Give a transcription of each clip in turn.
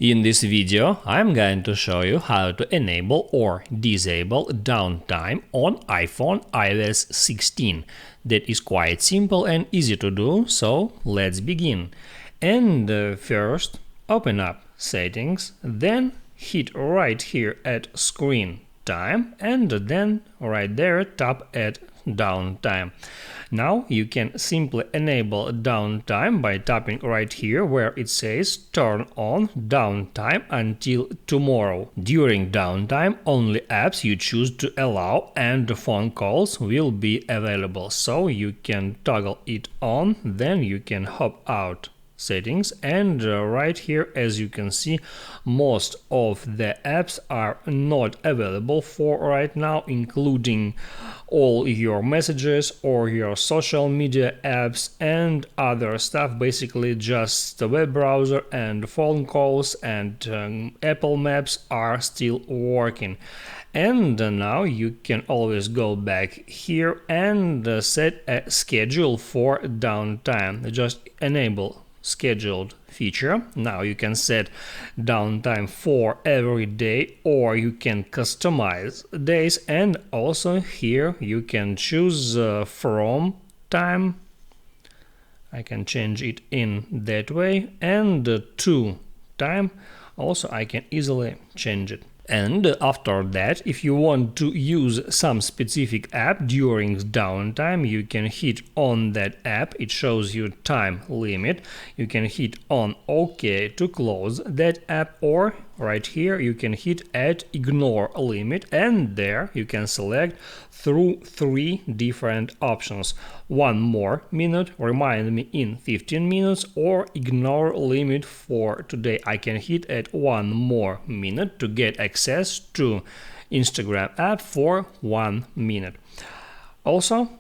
In this video, I'm going to show you how to enable or disable downtime on iPhone iOS 16. That is quite simple and easy to do, so let's begin. And first, open up Settings, then hit right here at Screen Time, and then right there tap at Downtime. Now you can simply enable downtime by tapping right here where it says turn on downtime until tomorrow. During downtime, only apps you choose to allow and phone calls will be available, so you can toggle it on, then you can hop out Settings, and right here, as you can see, most of the apps are not available for right now, including all your messages or your social media apps and other stuff. Basically just the web browser and phone calls and Apple Maps are still working. And now you can always go back here and set a schedule for downtime. Just enable scheduled feature. Now you can set downtime for every day, or you can customize days, and also here you can choose from time. I can change it in that way, and to time also I can easily change it. And after that, if you want to use some specific app during downtime, you can hit on that app. It shows you time limit. You can hit on OK to close that app, or right here you can hit at ignore limit, and there you can select through 3 different options: 1 more minute, remind me in 15 minutes, or ignore limit for today. I can hit at 1 more minute to get access to Instagram app for 1 minute. Also,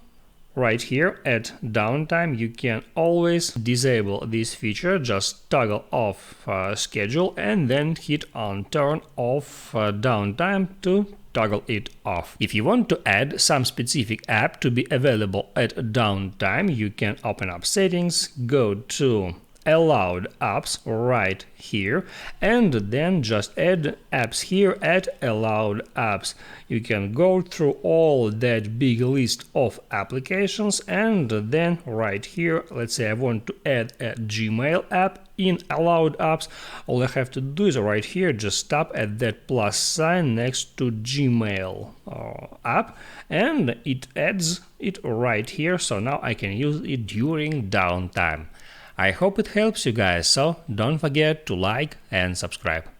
right here at downtime, you can always disable this feature. Just toggle off schedule and then hit on turn off downtime to toggle it off. If you want to add some specific app to be available at downtime, you can open up Settings, go to Allowed apps right here, and then just add apps here at Allowed apps. You can go through all that big list of applications, and then right here, let's say I want to add a Gmail app in Allowed apps. All I have to do is right here just tap at that plus sign next to Gmail app, and it adds it right here, so now I can use it during downtime. I hope it helps you guys, so don't forget to like and subscribe.